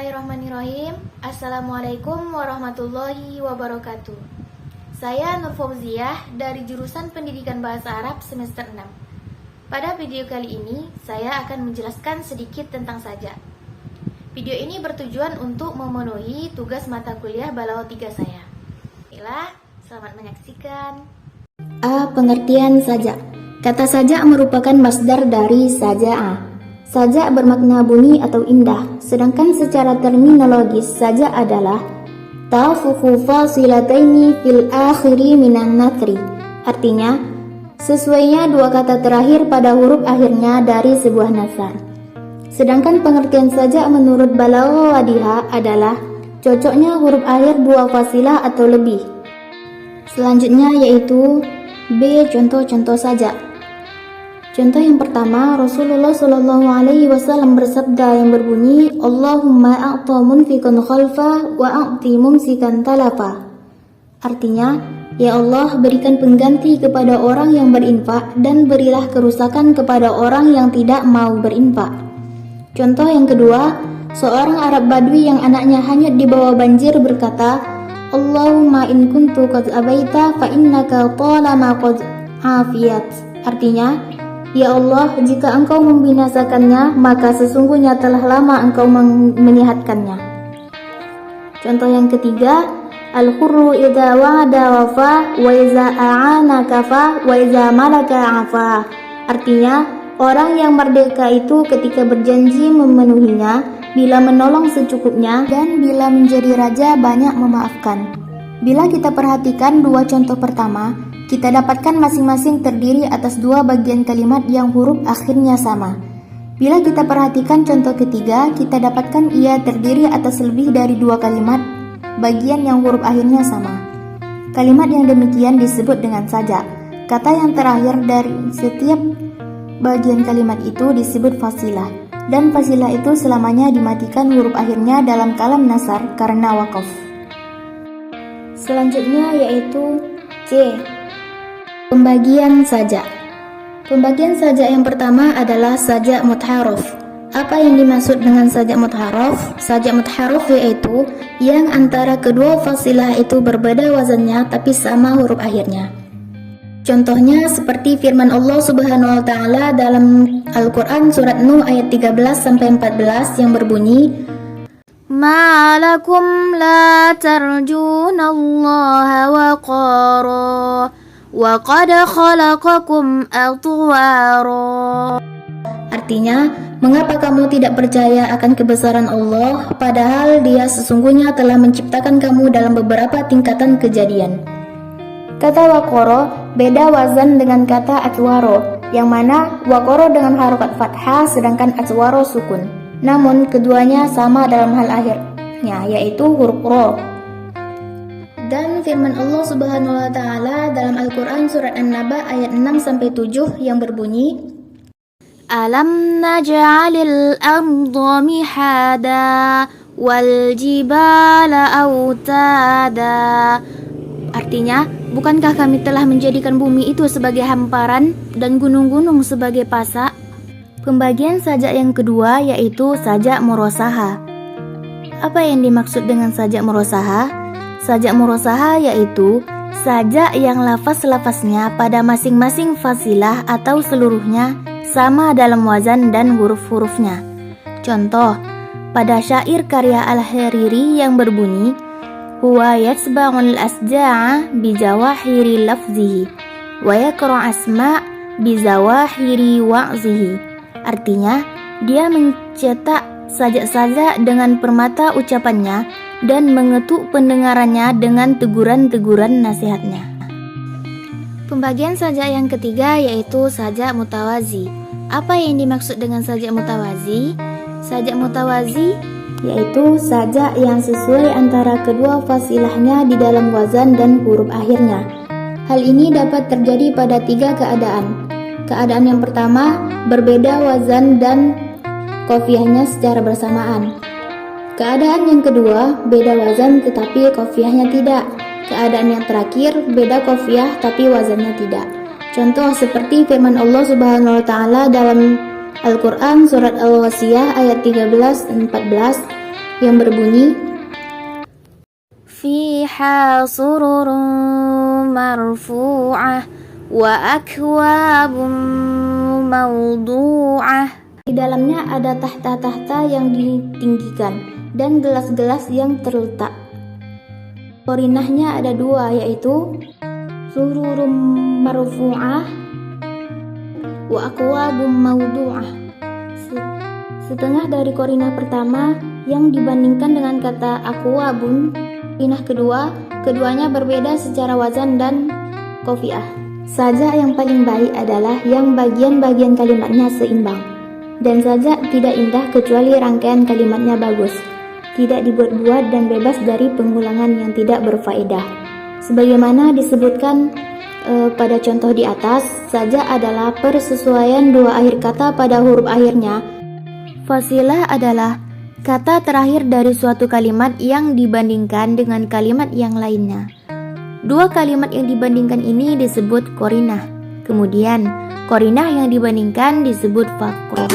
Bismillahirrahmanirrahim. Assalamualaikum warahmatullahi wabarakatuh. Saya Nur Fauziah dari jurusan Pendidikan Bahasa Arab semester 6. Pada video kali ini, saya akan menjelaskan sedikit tentang sajak. Video ini bertujuan untuk memenuhi tugas mata kuliah Balawat 3 saya. Baiklah, selamat menyaksikan. A. Pengertian sajak. Kata sajak merupakan masdar dari saja'a. Sajak bermakna bunyi atau indah, sedangkan secara terminologis sajak adalah tafuhu fasilataini fil akhiri minan nathri. Artinya, sesuainya dua kata terakhir pada huruf akhirnya dari sebuah nasar. Sedangkan pengertian sajak menurut Balaghah Wadiha adalah cocoknya huruf akhir dua fasilah atau lebih. Selanjutnya yaitu B. Contoh-contoh sajak. Contoh yang pertama, Rasulullah SAW bersabda yang berbunyi, Allahumma a'ta munfiqan khalfa wa a'ti mumsikan talafa. Artinya, ya Allah, berikan pengganti kepada orang yang berinfak dan berilah kerusakan kepada orang yang tidak mau berinfak. Contoh yang kedua, seorang Arab Badui yang anaknya hanyut di bawah banjir berkata, Allahumma in kuntu qad abaita fa innaka talama qad afiyat. Artinya, ya Allah, jika engkau membinasakannya, maka sesungguhnya telah lama engkau menyehatkannya. Contoh yang ketiga, Al-hurru idza wa'ada wafa wa idza a'ana kafa wa idza malaka afa. Artinya, orang yang merdeka itu ketika berjanji memenuhinya, bila menolong secukupnya, dan bila menjadi raja banyak memaafkan. Bila kita perhatikan dua contoh pertama, kita dapatkan masing-masing terdiri atas dua bagian kalimat yang huruf akhirnya sama. Bila kita perhatikan contoh ketiga, kita dapatkan ia terdiri atas lebih dari dua kalimat bagian yang huruf akhirnya sama. Kalimat yang demikian disebut dengan sajak. Kata yang terakhir dari setiap bagian kalimat itu disebut fasilah, dan fasilah itu selamanya dimatikan huruf akhirnya dalam kalam nasar karena wakaf. Selanjutnya yaitu C. Pembagian sajak. Pembagian sajak yang pertama adalah sajak mutharaf. Apa yang dimaksud dengan sajak mutharaf? Sajak mutharaf yaitu yang antara kedua fasilah itu berbeda wazannya tapi sama huruf akhirnya. Contohnya seperti firman Allah Subhanahu wa taala dalam Al-Qur'an surat Nuh ayat 13 sampai 14 yang berbunyi, Ma lakum la tarjunallaha waqara wa qad khalaqakum atwara. Artinya, mengapa kamu tidak percaya akan kebesaran Allah padahal Dia sesungguhnya telah menciptakan kamu dalam beberapa tingkatan kejadian. Kata waqara beda wazan dengan kata atwaro, yang mana waqara dengan harokat fathah sedangkan atwaro sukun. Namun keduanya sama dalam hal akhirnya, yaitu huruf ro. Dan firman Allah Subhanahu wa taala dalam Al-Qur'an surat An-Naba ayat 6 sampai 7 yang berbunyi, Alam naj'alil arda mihada wal jibala autada. Artinya, bukankah kami telah menjadikan bumi itu sebagai hamparan dan gunung-gunung sebagai pasak? Pembagian sajak yang kedua yaitu sajak murosaha. Apa yang dimaksud dengan sajak murosaha? Sajak murosaha yaitu sajak yang lafaz-lafaznya pada masing-masing fasilah atau seluruhnya sama dalam wazan dan huruf-hurufnya. Contoh, pada syair karya Al-Hariri yang berbunyi, Huwa yatsba'ul asja'a bijawahiri lafzihi wa yakra asma' bizawahiri wa'zihi. Artinya, dia mencetak sajak-sajak dengan permata ucapannya dan mengetuk pendengarannya dengan teguran-teguran nasihatnya. Pembagian sajak yang ketiga yaitu sajak mutawazi. Apa yang dimaksud dengan sajak mutawazi? Sajak mutawazi yaitu sajak yang sesuai antara kedua fasilahnya di dalam wazan dan huruf akhirnya. Hal ini dapat terjadi pada tiga keadaan. Keadaan yang pertama, berbeda wazan dan qafiyahnya secara bersamaan. Keadaan yang kedua, beda wazan tetapi qafiyahnya tidak. Keadaan yang terakhir, beda qafiyah tapi wazannya tidak. Contoh seperti firman Allah Subhanahu wa taala dalam Al-Qur'an surat Al-Wasiyah ayat 13 dan 14 yang berbunyi fiha sururun marfu'ah wa akwabun mawdu'ah. Di dalamnya ada tahta-tahta yang ditinggikan dan gelas-gelas yang terletak. Qorinahnya ada dua, yaitu sururum marfu'ah wa akwabum mawdu'ah. Setengah dari qorinah pertama yang dibandingkan dengan kata akwabun, qorinah kedua, keduanya berbeda secara wazan dan kofiah. Sajak yang paling baik adalah yang bagian-bagian kalimatnya seimbang, dan sajak tidak indah kecuali rangkaian kalimatnya bagus, tidak dibuat-buat dan bebas dari pengulangan yang tidak berfaedah. Sebagaimana disebutkan pada contoh di atas, sajak adalah persesuaian dua akhir kata pada huruf akhirnya. Fasilah adalah kata terakhir dari suatu kalimat yang dibandingkan dengan kalimat yang lainnya. Dua kalimat yang dibandingkan ini disebut qorinah. Kemudian, qorinah yang dibandingkan disebut faqrah.